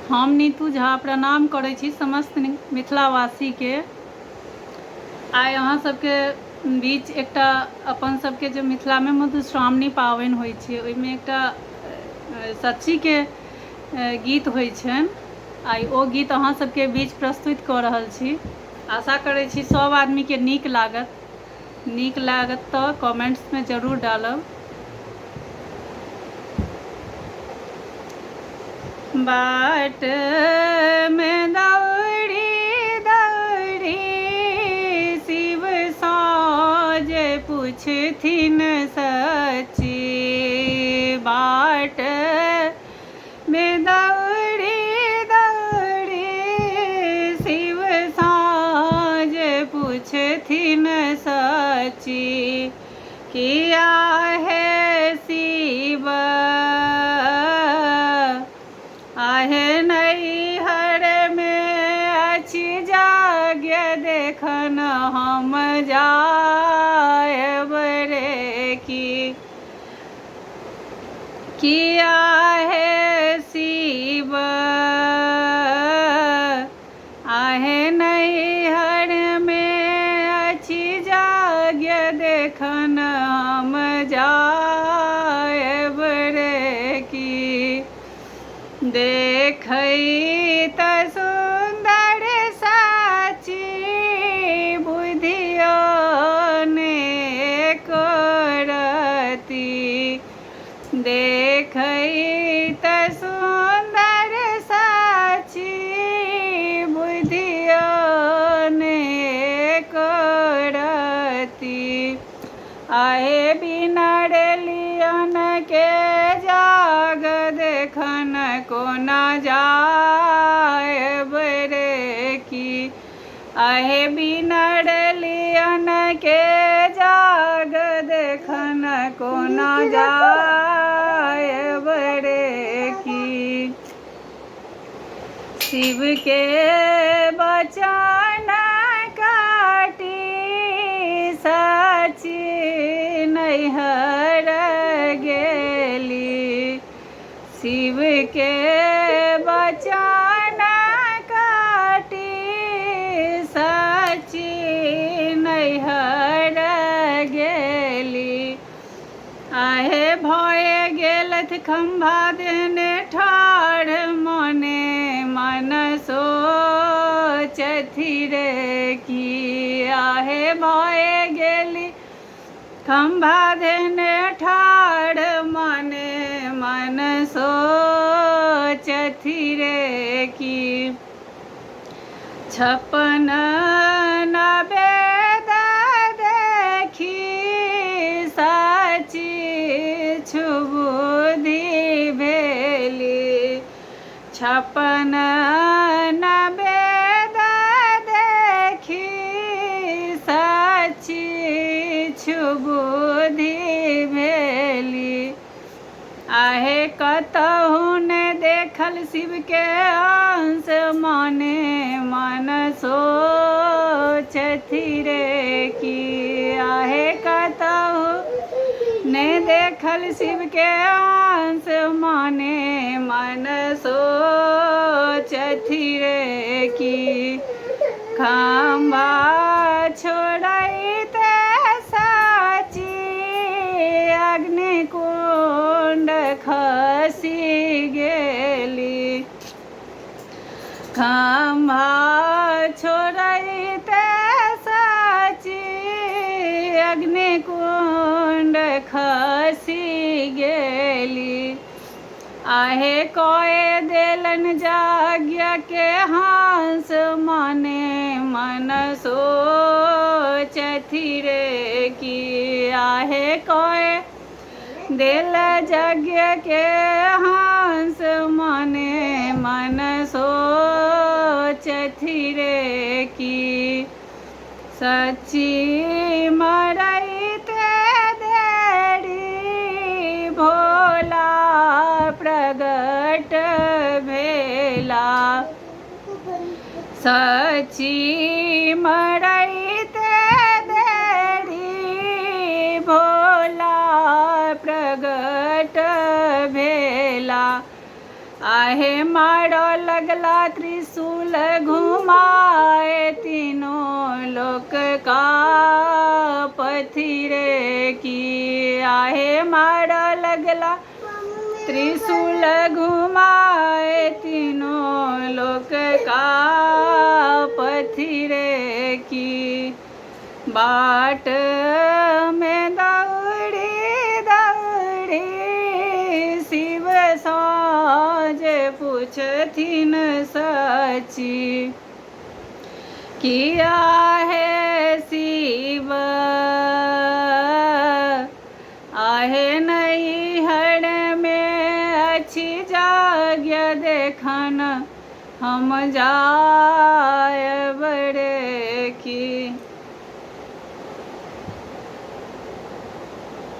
हम नीतू झा प्रणाम करै छी समस्त मिथिलावासी के। आइ अहाँ सबके बीच एकटा अपन सबके जो मिथिला में मधुश्रावणी पावनि होइ छै ओहिमे एकटा सच्ची के गीत होइ छनि। आइ ओ गीत अहाँ सबके बीच प्रस्तुत कऽ रहल छी। आशा करै छी सब आदमी के नीक लागत तऽ कमेंट्स में जरूर डालब। बाट में दौड़ी दौड़ी शिव साजे पूछथिन सच्ची। बाट में दौड़ी दौड़ी शिव साजे पूछथिन सच्ची। किया है शिव आहे नैहर में अछि जाग्य देखन हम जायब रे की। किया है शिव आहे नैहर में अछि जाग्य देखन हम जायब रे की। देखैत सुंदर साची बुधियो ने करती। देखैत सुंदर साची बुधियो ने करती। आहे बिना लियन के जाग देखन कोना जायब रे की। आहे बिना लियन के जाग देखन कोना जायब रे की। शिव के बचन काटी सची नैहर गेली। शिव के बचन काटी सची नैहर गेली। आहे भय गेलथ खम्भा देने ठाढ़ मने मन सोचथि रे की। आहे भय गेली खम्भा देने ठाढ़ मने मन सोचथि रे की। छप्पन नवेद देखी सची छुबुद्धि भेली। छप्पन नवेद देखी सची छुबुद्धि भेली। आहे कतहु ने देखल शिव के अंश मने मन सोचथि रे की। आहे कतहु ने देखल शिव के अंश मने मन सोचथि रे की। खम्भा छोड़ैत साची अग्निकुंड खसी गेली। खम्भा छोड़ैत साची अग्निकुंड खसी गेली। आहे कए देलन जाग्य के हंस मने मन सोचथि रे की। आहे कए देल यज्ञ के हंस मने मन सोचथि रे की। सच्ची मरैत देरी भोला प्रगट भेला। सच्ची मरैत देरी भोला प्रगट भेला। आहे मारो लगला त्रिशूल घुमाए तीनों लोक का पथिरे की। आहे मारो लगला त्रिशूल घुमाए तीनों लोक का पथिरे की। बाट में दौड़ी दौड़ी शिव साज पूछथिन सची। किया है शिव आहे नैहर में अच्छी जाग्य देखन हम जाय बड़े की।